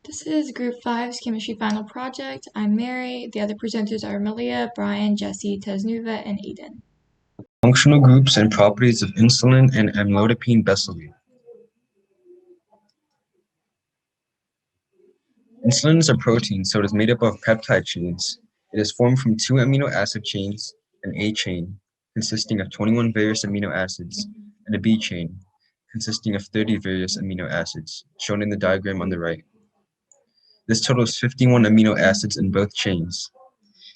This is Group 5's Chemistry Final Project. I'm Mary. The other presenters are Melia, Bryan, Jesse, Tasnuva, and Aden. Functional groups and properties of insulin and amlodipine besylate. Insulin is a protein, so it is made up of peptide chains. It is formed from 2 amino acid chains, an A chain, consisting of 21 various amino acids, and a B chain, consisting of 30 various amino acids, shown in the diagram on the right. This totals 51 amino acids in both chains.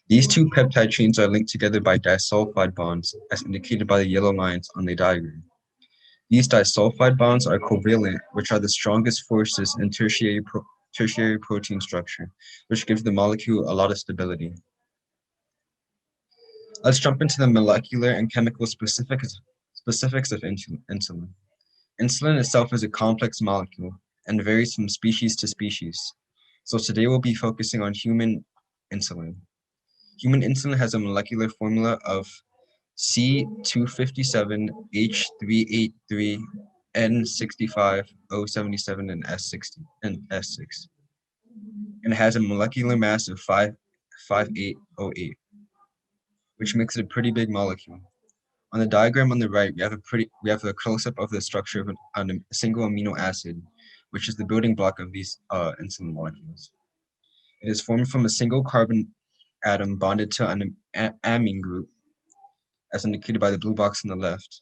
These 2 peptide chains are linked together by disulfide bonds, as indicated by the yellow lines on the diagram. These disulfide bonds are covalent, which are the strongest forces in tertiary protein structure, which gives the molecule a lot of stability. Let's jump into the molecular and chemical specifics of insulin. Insulin itself is a complex molecule and varies from species to species. So today we'll be focusing on human insulin. Human insulin has a molecular formula of C257H383 N65 O77 and S60 and S6, and it has a molecular mass of 5808, which makes it a pretty big molecule. On the diagram on the right, we have a close-up of the structure of a single amino acid, which is the building block of these insulin molecules. It is formed from a single carbon atom bonded to an amine group, as indicated by the blue box on the left.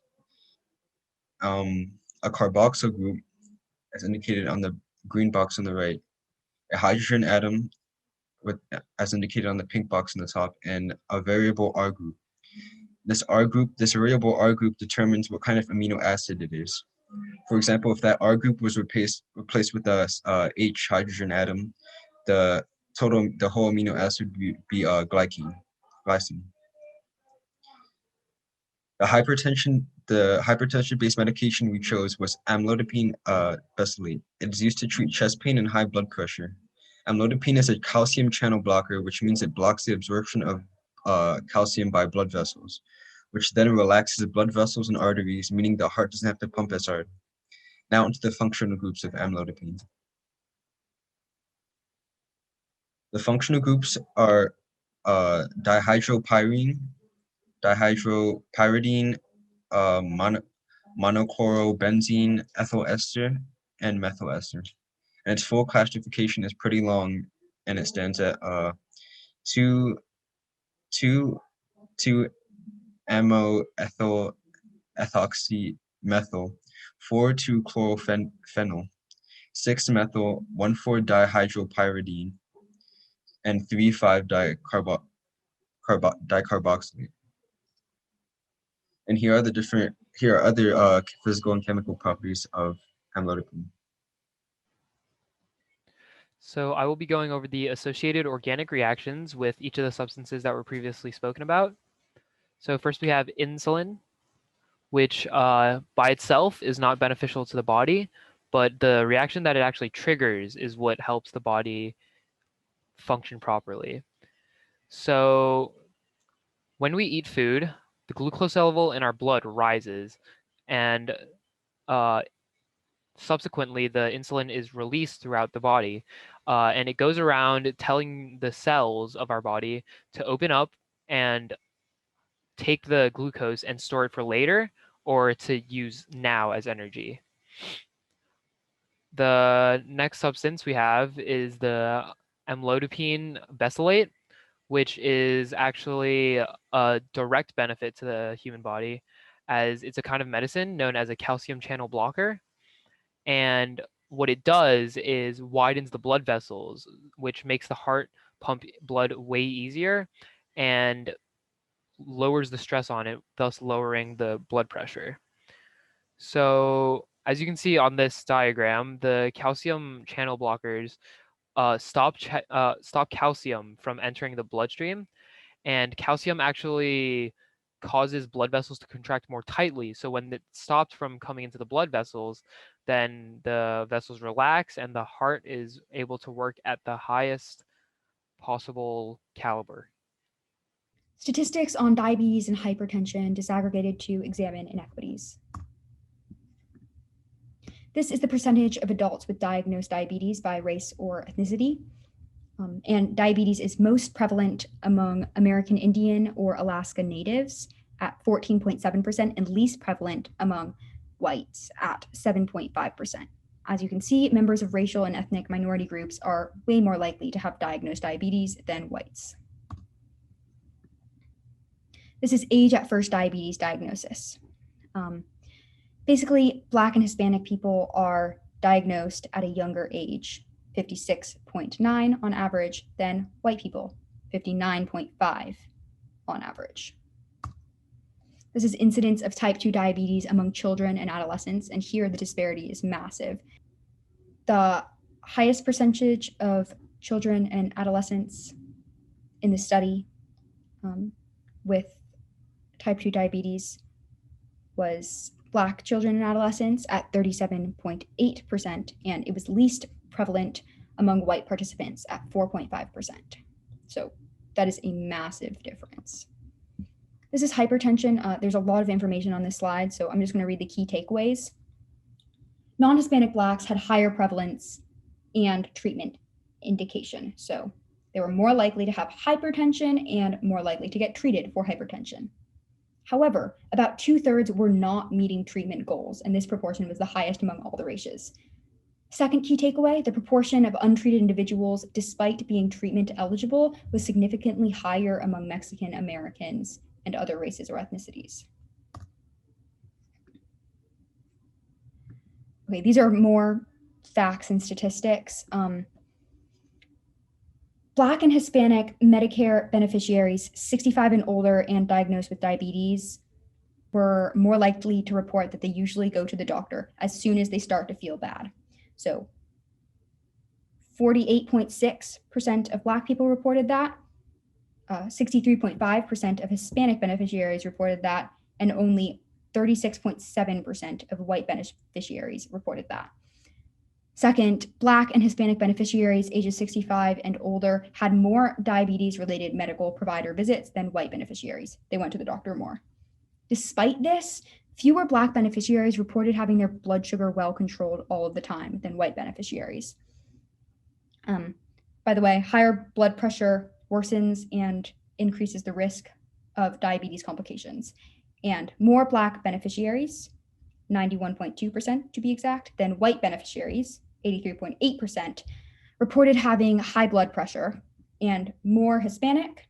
A carboxyl group, as indicated on the green box on the right, a hydrogen atom, as indicated on the pink box on the top, and a variable R group. This variable R group determines what kind of amino acid it is. For example, if that R group was replaced with a H hydrogen atom, the whole amino acid would be glycine. The hypertension-based medication we chose was amlodipine besylate. It is used to treat chest pain and high blood pressure. Amlodipine is a calcium channel blocker, which means it blocks the absorption of calcium by blood vessels, which then relaxes the blood vessels and arteries, meaning the heart doesn't have to pump as hard. Now into the functional groups of amlodipine. The functional groups are dihydropyridine, monochlorobenzene, ethyl ester, and methyl ester. And its full classification is pretty long, and it stands at 2,2-ammo ethoxy methyl, 4,2-chlorophenyl, 6-methyl, 1,4-dihydropyridine, and 3,5-dicarboxylate. And here are other physical and chemical properties of amlodipine. So I will be going over the associated organic reactions with each of the substances that were previously spoken about. So first we have insulin, which by itself is not beneficial to the body, but the reaction that it actually triggers is what helps the body function properly. So when we eat food, the glucose level in our blood rises, and subsequently the insulin is released throughout the body, and it goes around telling the cells of our body to open up and take the glucose and store it for later or to use now as energy. The next substance we have is the amlodipine besylate, which is actually a direct benefit to the human body, as it's a kind of medicine known as a calcium channel blocker. And what it does is widens the blood vessels, which makes the heart pump blood way easier and lowers the stress on it, thus lowering the blood pressure. So as you can see on this diagram, the calcium channel blockers stop calcium from entering the bloodstream, and calcium actually causes blood vessels to contract more tightly. So when it stops from coming into the blood vessels, then the vessels relax and the heart is able to work at the highest possible caliber. Statistics on diabetes and hypertension disaggregated to examine inequities. This is the percentage of adults with diagnosed diabetes by race or ethnicity. And diabetes is most prevalent among American Indian or Alaska Natives at 14.7% and least prevalent among whites at 7.5%. As you can see, members of racial and ethnic minority groups are way more likely to have diagnosed diabetes than whites. This is age at first diabetes diagnosis. Basically, Black and Hispanic people are diagnosed at a younger age, 56.9 on average, than white people, 59.5 on average. This is incidence of type 2 diabetes among children and adolescents, and here the disparity is massive. The highest percentage of children and adolescents in the study with type 2 diabetes was Black children and adolescents at 37.8%, and it was least prevalent among white participants at 4.5%. So that is a massive difference. This is hypertension. There's a lot of information on this slide, so I'm just going to read the key takeaways. Non-Hispanic Blacks had higher prevalence and treatment indication. So they were more likely to have hypertension and more likely to get treated for hypertension. However, about 2/3 were not meeting treatment goals, and this proportion was the highest among all the races. Second key takeaway, the proportion of untreated individuals, despite being treatment eligible, was significantly higher among Mexican Americans and other races or ethnicities. Okay, these are more facts and statistics. Black and Hispanic Medicare beneficiaries 65 and older and diagnosed with diabetes were more likely to report that they usually go to the doctor as soon as they start to feel bad. So 48.6% of Black people reported that, 63.5% of Hispanic beneficiaries reported that, and only 36.7% of white beneficiaries reported that. Second, Black and Hispanic beneficiaries ages 65 and older had more diabetes-related medical provider visits than white beneficiaries. They went to the doctor more. Despite this, fewer Black beneficiaries reported having their blood sugar well controlled all of the time than white beneficiaries. By the way, higher blood pressure worsens and increases the risk of diabetes complications. And more Black beneficiaries, 91.2% to be exact, than white beneficiaries, 83.8%, reported having high blood pressure, and more Hispanic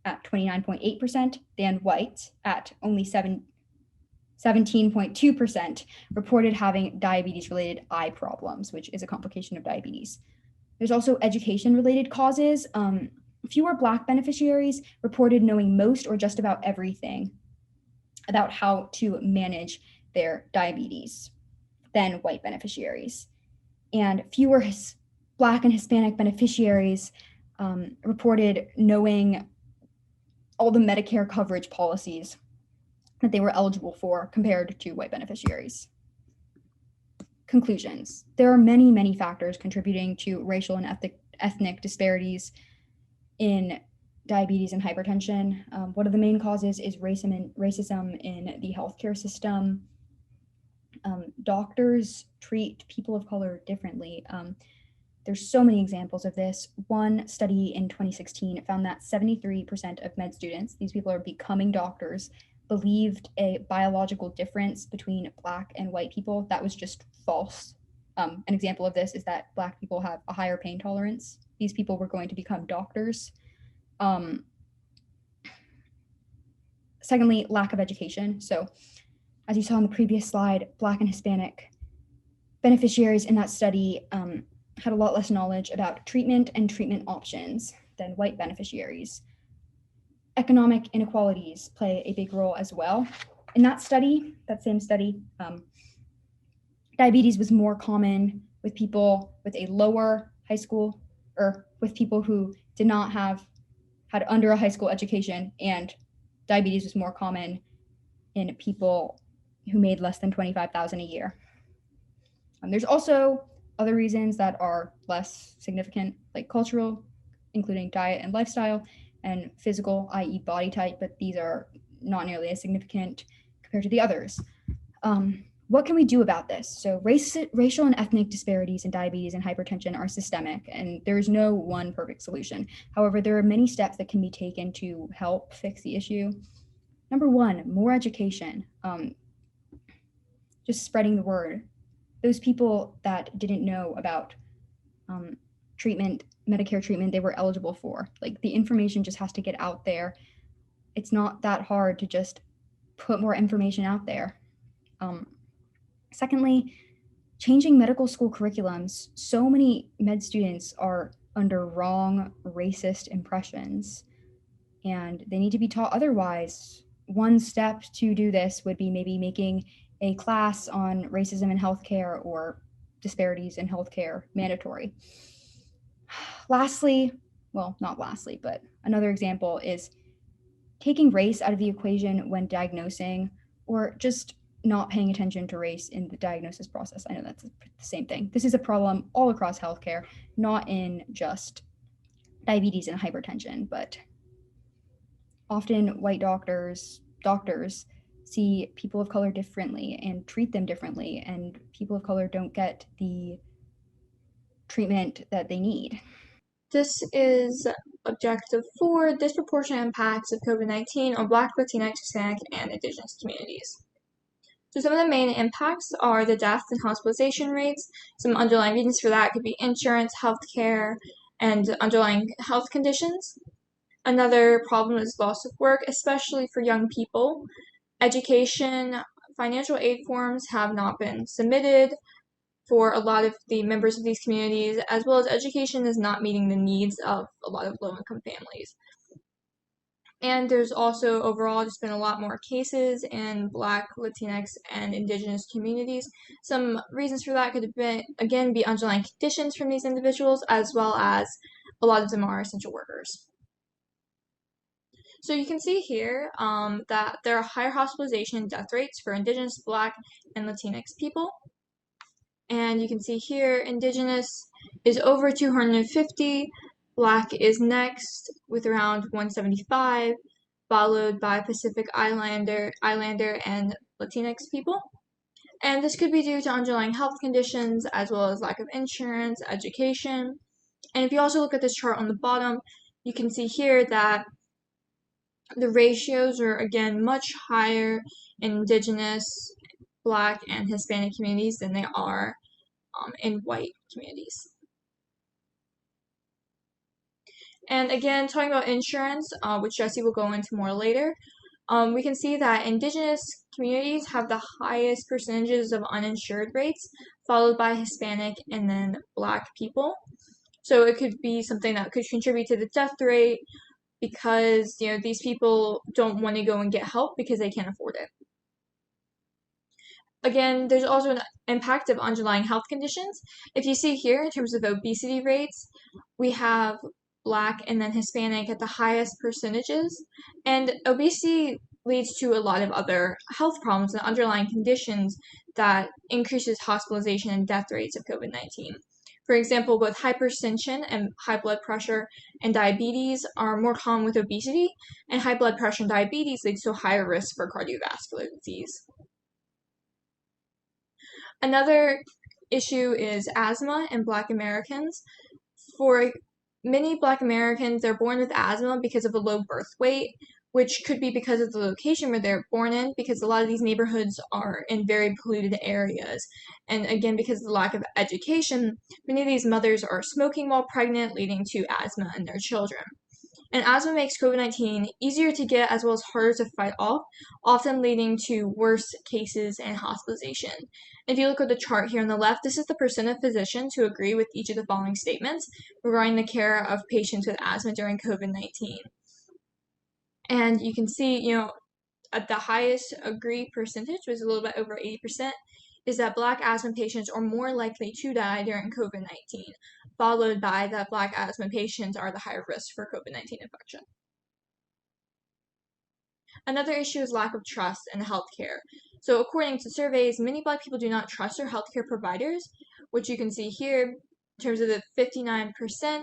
at 29.8% than white at only 17.2% reported having diabetes-related eye problems, which is a complication of diabetes. There's also education-related causes. Fewer Black beneficiaries reported knowing most or just about everything about how to manage their diabetes than white beneficiaries. And fewer Black and Hispanic beneficiaries reported knowing all the Medicare coverage policies that they were eligible for compared to white beneficiaries. Conclusions. There are many, many factors contributing to racial and ethnic disparities in diabetes and hypertension. One of the main causes is racism in the healthcare system. Doctors treat people of color differently. There's so many examples of this. One study in 2016 found that 73% of med students, these people are becoming doctors, believed a biological difference between Black and white people. That was just false. An example of this is that Black people have a higher pain tolerance. These people were going to become doctors. Secondly, lack of education. So as you saw in the previous slide, Black and Hispanic beneficiaries in that study had a lot less knowledge about treatment and treatment options than white beneficiaries. Economic inequalities play a big role as well. In that study, that same study, diabetes was more common with people with a lower high school, or with people who did not had under a high school education, and diabetes was more common in people who made less than $25,000 a year. There's also other reasons that are less significant, like cultural, including diet and lifestyle, and physical, i.e. body type, but these are not nearly as significant compared to the others. What can we do about this? So racial and ethnic disparities in diabetes and hypertension are systemic, and there's no one perfect solution. However, there are many steps that can be taken to help fix the issue. Number one, more education. Just spreading the word. Those people that didn't know about treatment, Medicare treatment they were eligible for, like the information just has to get out there. It's not that hard to just put more information out there. Secondly, changing medical school curriculums. So many med students are under wrong racist impressions, and they need to be taught otherwise. One step to do this would be maybe making a class on racism in healthcare or disparities in healthcare mandatory. Lastly, well, not lastly, but another example is taking race out of the equation when diagnosing, or just not paying attention to race in the diagnosis process. I know that's the same thing. This is a problem all across healthcare, not in just diabetes and hypertension, but often white doctors see people of color differently and treat them differently, and people of color don't get the treatment that they need. This is Objective 4, Disproportionate Impacts of COVID-19 on Black, Latinx, Hispanic, and Indigenous communities. So some of the main impacts are the death and hospitalization rates. Some underlying reasons for that could be insurance, healthcare, and underlying health conditions. Another problem is loss of work, especially for young people. Education, financial aid forms have not been submitted for a lot of the members of these communities, as well as education is not meeting the needs of a lot of low-income families. And there's also overall just been a lot more cases in Black, Latinx, and Indigenous communities. Some reasons for that could be, again, be underlying conditions from these individuals, as well as a lot of them are essential workers. So you can see here that there are higher hospitalization and death rates for Indigenous, Black, and Latinx people. And you can see here, Indigenous is over 250, Black is next with around 175, followed by Pacific Islander and Latinx people. And this could be due to underlying health conditions, as well as lack of insurance, education. And if you also look at this chart on the bottom, you can see here that the ratios are, again, much higher in Indigenous, Black, and Hispanic communities than they are in white communities. And again, talking about insurance, which Jesse will go into more later, we can see that Indigenous communities have the highest percentages of uninsured rates, followed by Hispanic and then Black people. So it could be something that could contribute to the death rate because, these people don't want to go and get help because they can't afford it. Again, there's also an impact of underlying health conditions. If you see here, in terms of obesity rates, we have Black and then Hispanic at the highest percentages. And obesity leads to a lot of other health problems and underlying conditions that increases hospitalization and death rates of COVID-19. For example, both hypertension and high blood pressure and diabetes are more common with obesity, and high blood pressure and diabetes leads to a higher risk for cardiovascular disease. Another issue is asthma in Black Americans. For many Black Americans, they're born with asthma because of a low birth weight, which could be because of the location where they're born in, because a lot of these neighborhoods are in very polluted areas. And again, because of the lack of education, many of these mothers are smoking while pregnant, leading to asthma in their children. And asthma makes COVID-19 easier to get as well as harder to fight off, often leading to worse cases and hospitalization. If you look at the chart here on the left, this is the percent of physicians who agree with each of the following statements regarding the care of patients with asthma during COVID-19. And you can see, at the highest agree percentage, was a little bit over 80%, is that Black asthma patients are more likely to die during COVID-19, followed by that Black asthma patients are the higher risk for COVID-19 infection. Another issue is lack of trust in healthcare. So according to surveys, many Black people do not trust their healthcare providers, which you can see here in terms of the 59%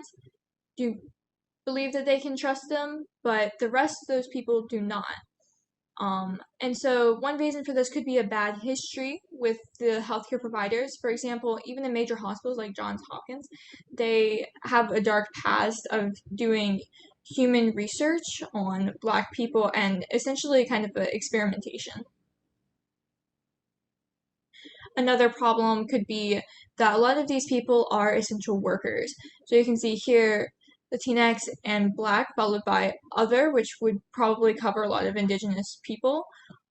do believe that they can trust them, but the rest of those people do not. And so one reason for this could be a bad history with the healthcare providers. For example, even in major hospitals like Johns Hopkins, they have a dark past of doing human research on Black people and essentially kind of an experimentation. Another problem could be that a lot of these people are essential workers. So you can see here Latinx and Black, followed by other, which would probably cover a lot of Indigenous people,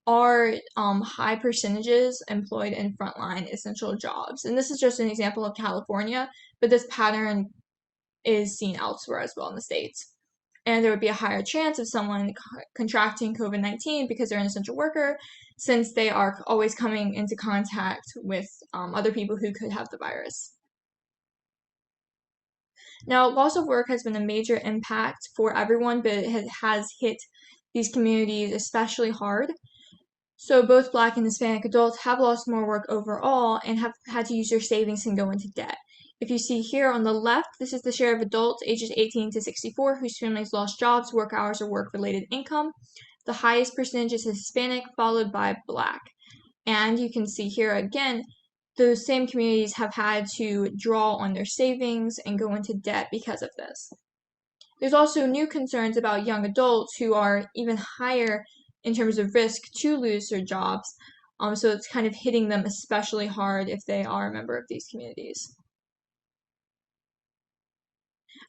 are high percentages employed in frontline essential jobs. And this is just an example of California, but this pattern is seen elsewhere as well in the States. And there would be a higher chance of someone contracting COVID-19 because they're an essential worker, since they are always coming into contact with other people who could have the virus. Now, loss of work has been a major impact for everyone, but it has hit these communities especially hard. So both Black and Hispanic adults have lost more work overall and have had to use their savings and go into debt. If you see here on the left, this is the share of adults ages 18 to 64 whose families lost jobs, work hours, or work-related income. The highest percentage is Hispanic, followed by Black. And you can see here again, those same communities have had to draw on their savings and go into debt because of this. There's also new concerns about young adults who are even higher in terms of risk to lose their jobs. So it's kind of hitting them especially hard if they are a member of these communities.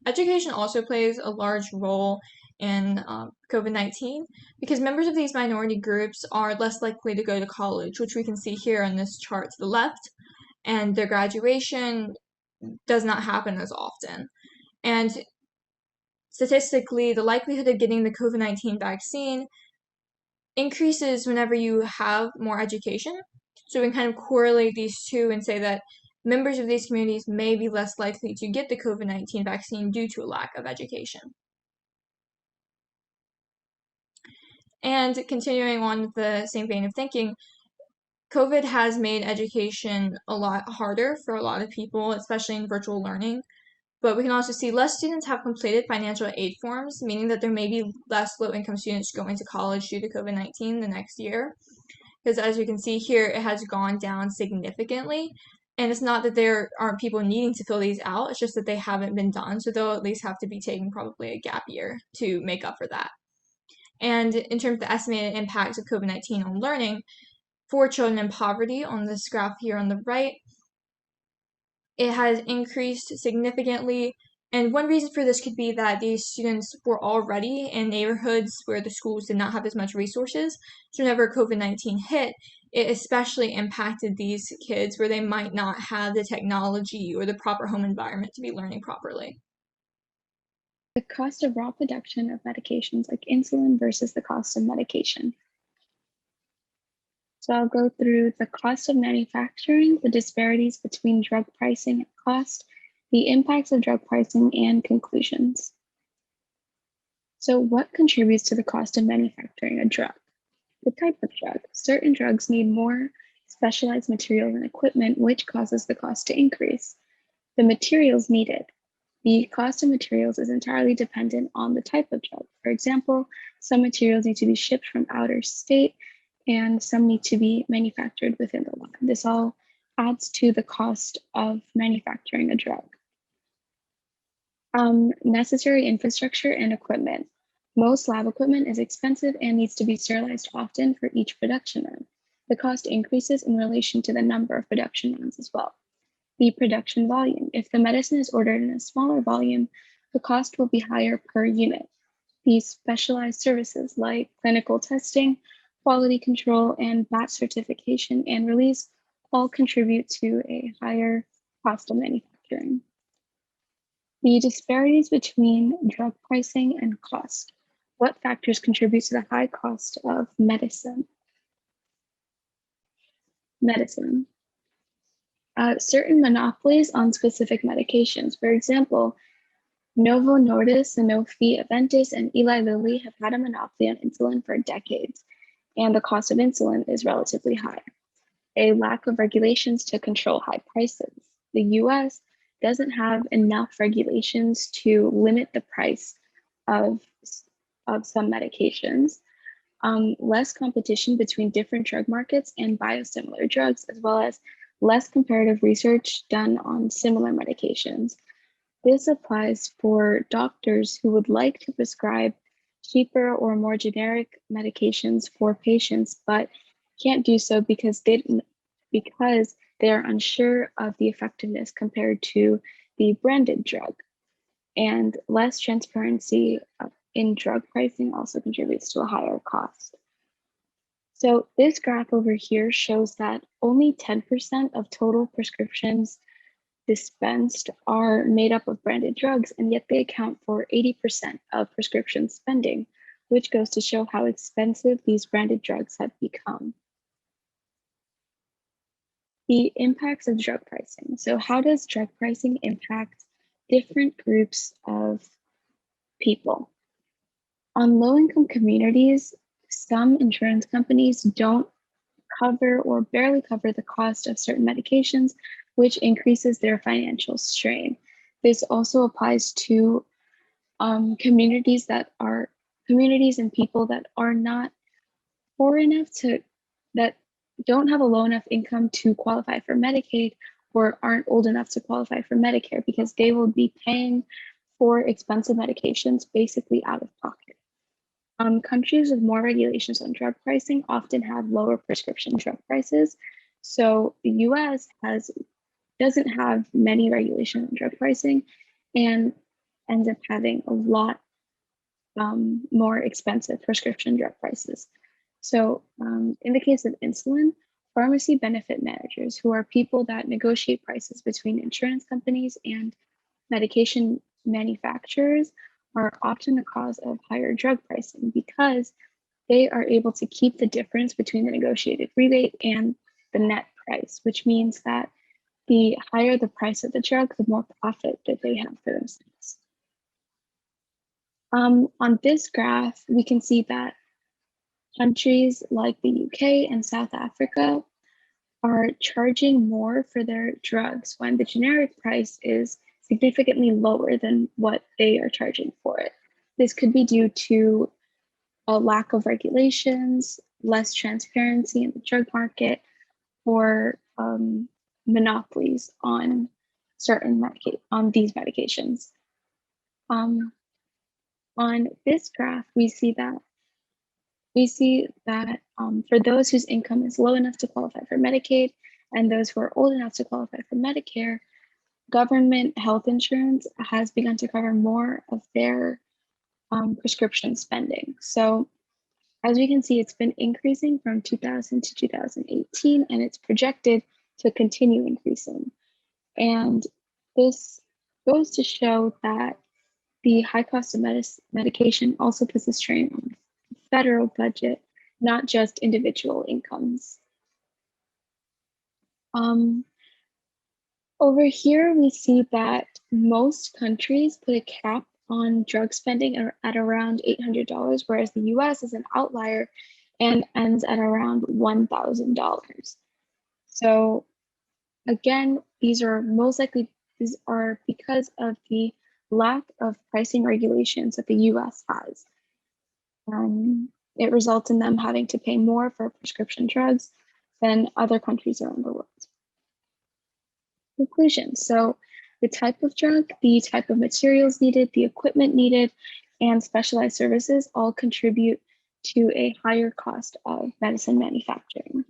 Education also plays a large role in COVID-19 because members of these minority groups are less likely to go to college, which we can see here on this chart to the left, and their graduation does not happen as often. And statistically, the likelihood of getting the COVID-19 vaccine increases whenever you have more education. So we can kind of correlate these two and say that members of these communities may be less likely to get the COVID-19 vaccine due to a lack of education. And continuing on with the same vein of thinking, COVID has made education a lot harder for a lot of people, especially in virtual learning. But we can also see less students have completed financial aid forms, meaning that there may be less low-income students going to college due to COVID-19 the next year. Because as you can see here, it has gone down significantly. And it's not that there aren't people needing to fill these out, it's just that they haven't been done. So they'll at least have to be taking probably a gap year to make up for that. And in terms of the estimated impacts of COVID-19 on learning, for children in poverty on this graph here on the right, it has increased significantly. And one reason for this could be that these students were already in neighborhoods where the schools did not have as much resources. So whenever COVID-19 hit, it especially impacted these kids where they might not have the technology or the proper home environment to be learning properly. The cost of raw production of medications like insulin versus the cost of medication. So I'll go through the cost of manufacturing, the disparities between drug pricing and cost, the impacts of drug pricing, and conclusions. So what contributes to the cost of manufacturing a drug? The type of drug. Certain drugs need more specialized materials and equipment, which causes the cost to increase. The materials needed. The cost of materials is entirely dependent on the type of drug. For example, some materials need to be shipped from outer state, and some need to be manufactured within the lab. This all adds to the cost of manufacturing a drug. Necessary infrastructure and equipment. Most lab equipment is expensive and needs to be sterilized often for each production run. The cost increases in relation to the number of production runs as well. The production volume. If the medicine is ordered in a smaller volume, the cost will be higher per unit. These specialized services like clinical testing, quality control, and batch certification and release all contribute to a higher cost of manufacturing. The disparities between drug pricing and cost. What factors contribute to the high cost of medicine? Certain monopolies on specific medications. For example, Novo Nordisk, Sanofi, Aventis, and Eli Lilly have had a monopoly on insulin for decades, and the cost of insulin is relatively high. A lack of regulations to control high prices. The US doesn't have enough regulations to limit the price of some medications. less competition between different drug markets and biosimilar drugs, as well as less comparative research done on similar medications. This applies for doctors who would like to prescribe cheaper or more generic medications for patients, but can't do so because they are unsure of the effectiveness compared to the branded drug. And less transparency in drug pricing also contributes to a higher cost. So this graph over here shows that only 10% of total prescriptions dispensed are made up of branded drugs, and yet they account for 80% of prescription spending, which goes to show how expensive these branded drugs have become. The impacts of drug pricing. So how does drug pricing impact different groups of people? On low-income communities, some insurance companies don't cover or barely cover the cost of certain medications, which increases their financial strain. This also applies to communities and people that are not poor enough that don't have a low enough income to qualify for Medicaid or aren't old enough to qualify for Medicare, because they will be paying for expensive medications basically out of pocket. Countries with more regulations on drug pricing often have lower prescription drug prices. So the US doesn't have many regulations on drug pricing and ends up having a lot more expensive prescription drug prices. So in the case of insulin, pharmacy benefit managers, who are people that negotiate prices between insurance companies and medication manufacturers, are often the cause of higher drug pricing because they are able to keep the difference between the negotiated rebate and the net price, which means that the higher the price of the drug, the more profit that they have for themselves. On this graph, we can see that countries like the UK and South Africa are charging more for their drugs when the generic price is significantly lower than what they are charging for it. This could be due to a lack of regulations, less transparency in the drug market, or monopolies on these medications. On this graph, we see that for those whose income is low enough to qualify for Medicaid and those who are old enough to qualify for Medicare, government health insurance has begun to cover more of their prescription spending. So as we can see, it's been increasing from 2000 to 2018, and it's projected to continue increasing. And this goes to show that the high cost of medication also puts a strain on the federal budget, not just individual incomes. Over here, we see that most countries put a cap on drug spending at around $800, whereas the US is an outlier and ends at around $1,000. So again, these are because of the lack of pricing regulations that the US has. It results in them having to pay more for prescription drugs than other countries around the world. Conclusion. So the type of drug, the type of materials needed, the equipment needed, and specialized services all contribute to a higher cost of medicine manufacturing.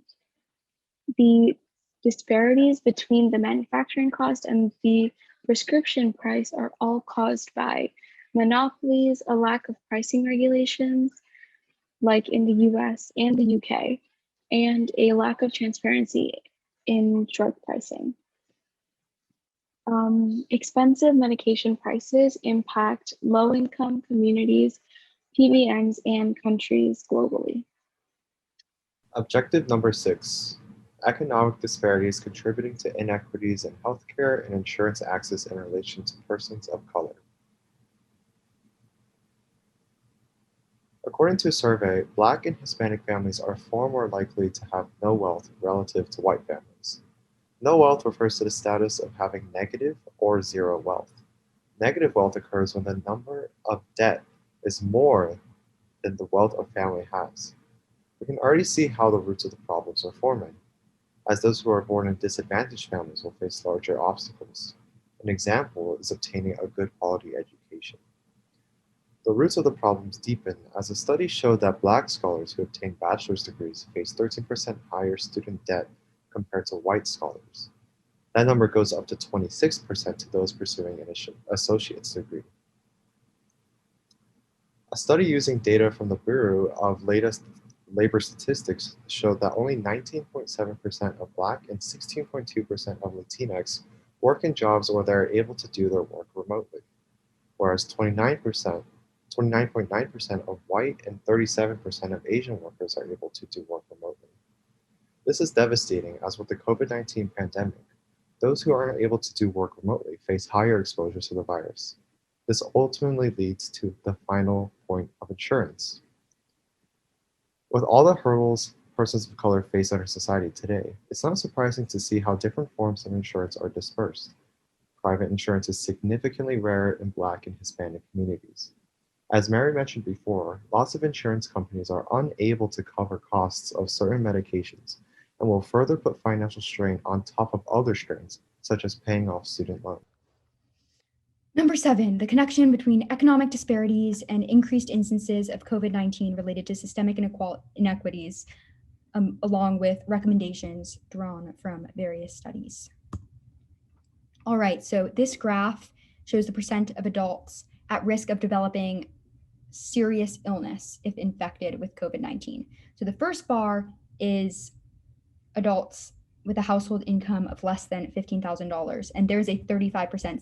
The disparities between the manufacturing cost and the prescription price are all caused by monopolies, a lack of pricing regulations, like in the US and the UK, and a lack of transparency in drug pricing. Expensive medication prices impact low-income communities, PBMs, and countries globally. Objective number 6, economic disparities contributing to inequities in healthcare and insurance access in relation to persons of color. According to a survey, Black and Hispanic families are far more likely to have no wealth relative to white families. No wealth refers to the status of having negative or zero wealth. Negative wealth occurs when the number of debt is more than the wealth a family has. We can already see how the roots of the problems are forming, as those who are born in disadvantaged families will face larger obstacles. An example is obtaining a good quality education. The roots of the problems deepen as a study showed that Black scholars who obtain bachelor's degrees face 13% higher student debt compared to white scholars. That number goes up to 26% to those pursuing an associate's degree. A study using data from the Bureau of Labor Statistics showed that only 19.7% of Black and 16.2% of Latinx work in jobs where they are able to do their work remotely, whereas 29.9% of white and 37% of Asian workers are able to do work remotely. This is devastating as with the COVID-19 pandemic, those who aren't able to do work remotely face higher exposure to the virus. This ultimately leads to the final point of insurance. With all the hurdles persons of color face in our society today, it's not surprising to see how different forms of insurance are dispersed. Private insurance is significantly rarer in Black and Hispanic communities. As Mary mentioned before, lots of insurance companies are unable to cover costs of certain medications and will further put financial strain on top of other strains, such as paying off student loans. Number 7, the connection between economic disparities and increased instances of COVID-19 related to systemic inequities, along with recommendations drawn from various studies. All right, so this graph shows the percent of adults at risk of developing serious illness if infected with COVID-19. So the first bar is adults with a household income of less than $15,000, and there's a 35%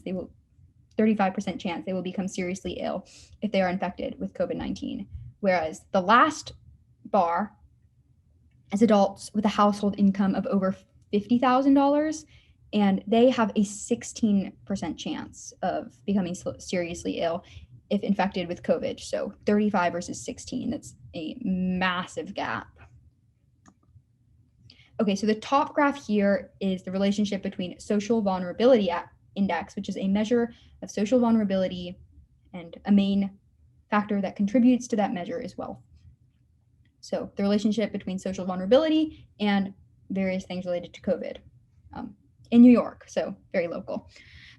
chance they will become seriously ill if they are infected with COVID-19. Whereas the last bar is adults with a household income of over $50,000, and they have a 16% chance of becoming seriously ill if infected with COVID. So 35 versus 16, that's a massive gap. Okay, so the top graph here is the relationship between social vulnerability index, which is a measure of social vulnerability, and a main factor that contributes to that measure is wealth. So the relationship between social vulnerability and various things related to COVID in New York, so very local.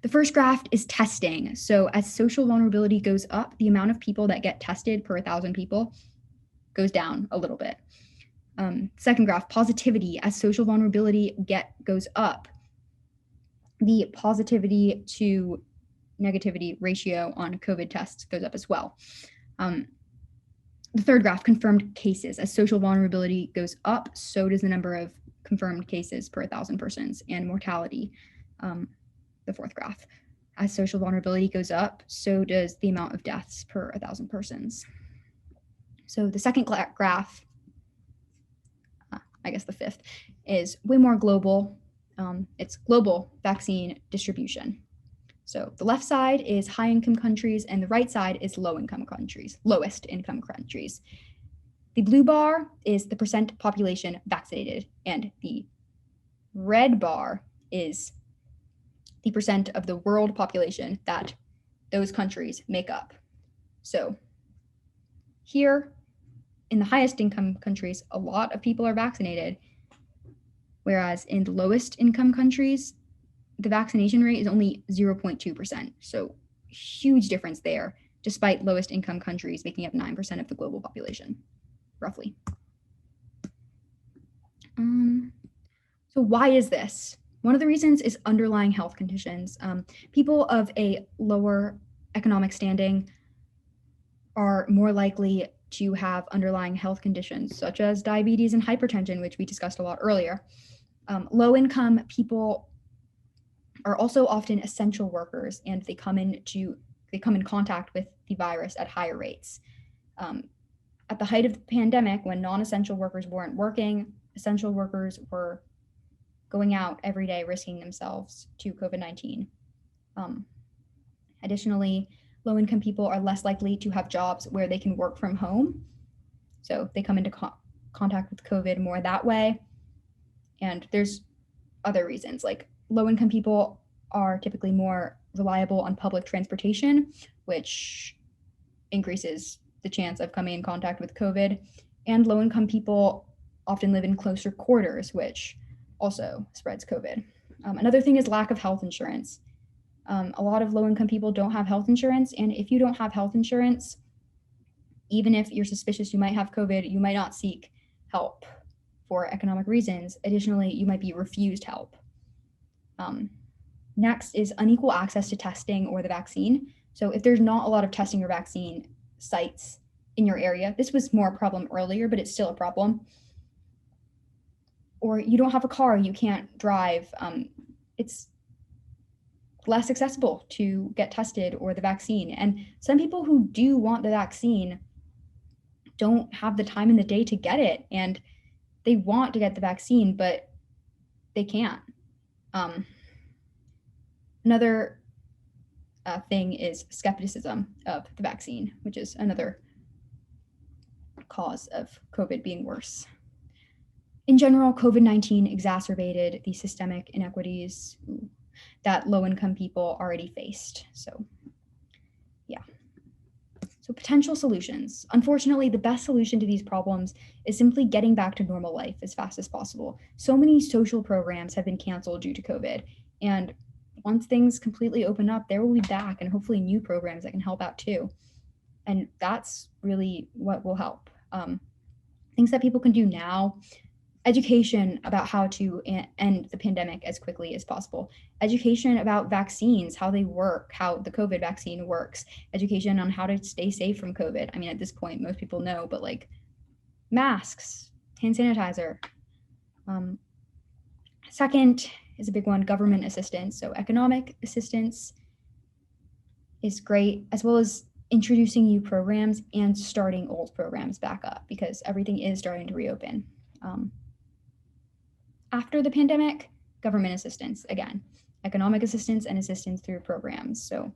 The first graph is testing. So as social vulnerability goes up, the amount of people that get tested per 1,000 people goes down a little bit. Second graph, positivity. As social vulnerability goes up, the positivity to negativity ratio on COVID tests goes up as well. The third graph, confirmed cases. As social vulnerability goes up, so does the number of confirmed cases per 1,000 persons, and mortality. The fourth graph, as social vulnerability goes up, so does the amount of deaths per 1,000 persons. So the second graph, I guess the fifth, is way more global. It's global vaccine distribution. So the left side is high-income countries, and the right side is low-income countries, lowest income countries. The blue bar is the percent population vaccinated, and the red bar is the percent of the world population that those countries make up. So here, in the highest income countries, a lot of people are vaccinated, whereas in the lowest income countries, the vaccination rate is only 0.2%. So huge difference there, despite lowest income countries making up 9% of the global population, roughly. So why is this? One of the reasons is underlying health conditions. People of a lower economic standing are more likely to have underlying health conditions, such as diabetes and hypertension, which we discussed a lot earlier. Low-income people are also often essential workers, and they come in contact with the virus at higher rates. At the height of the pandemic, when non-essential workers weren't working, essential workers were going out every day, risking themselves to COVID-19. Additionally, low-income people are less likely to have jobs where they can work from home. So they come into contact with COVID more that way. And there's other reasons, like low-income people are typically more reliable on public transportation, which increases the chance of coming in contact with COVID. And low-income people often live in closer quarters, which also spreads COVID. Another thing is lack of health insurance. A lot of low-income people don't have health insurance, and if you don't have health insurance, even if you're suspicious you might have COVID, you might not seek help for economic reasons. Additionally, you might be refused help. Next is unequal access to testing or the vaccine. So if there's not a lot of testing or vaccine sites in your area, this was more a problem earlier, but it's still a problem. Or you don't have a car, you can't drive. It's less accessible to get tested or the vaccine. And some people who do want the vaccine don't have the time in the day to get it, and they want to get the vaccine, but they can't. Another thing is skepticism of the vaccine, which is another cause of COVID being worse. In general, COVID-19 exacerbated the systemic inequities that low-income people already faced. So, yeah. So potential solutions. Unfortunately, the best solution to these problems is simply getting back to normal life as fast as possible. So many social programs have been canceled due to COVID, and once things completely open up, there will be back and hopefully new programs that can help out too. And that's really what will help. Things that people can do now: education about how to end the pandemic as quickly as possible, education about vaccines, how they work, how the COVID vaccine works, education on how to stay safe from COVID. I mean, at this point, most people know, but like masks, hand sanitizer. Second is a big one, government assistance. So economic assistance is great, as well as introducing new programs and starting old programs back up, because everything is starting to reopen. After the pandemic, government assistance, again, economic assistance and assistance through programs. So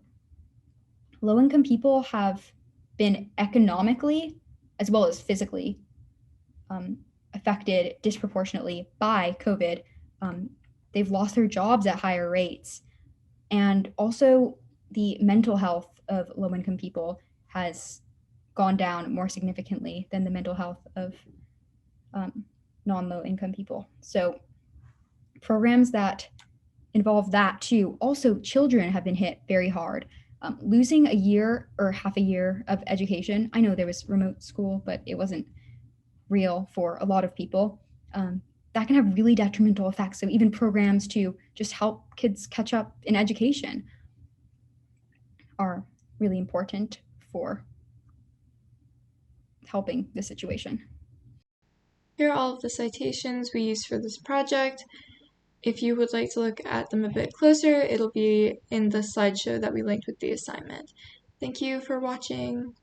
low-income people have been economically as well as physically affected disproportionately by COVID. They've lost their jobs at higher rates. And also the mental health of low-income people has gone down more significantly than the mental health of non-low-income people. So programs that involve that too. Also, children have been hit very hard. Losing a year or half a year of education. I know there was remote school, but it wasn't real for a lot of people. That can have really detrimental effects. So even programs to just help kids catch up in education are really important for helping the situation. Here are all of the citations we used for this project. If you would like to look at them a bit closer, it'll be in the slideshow that we linked with the assignment. Thank you for watching.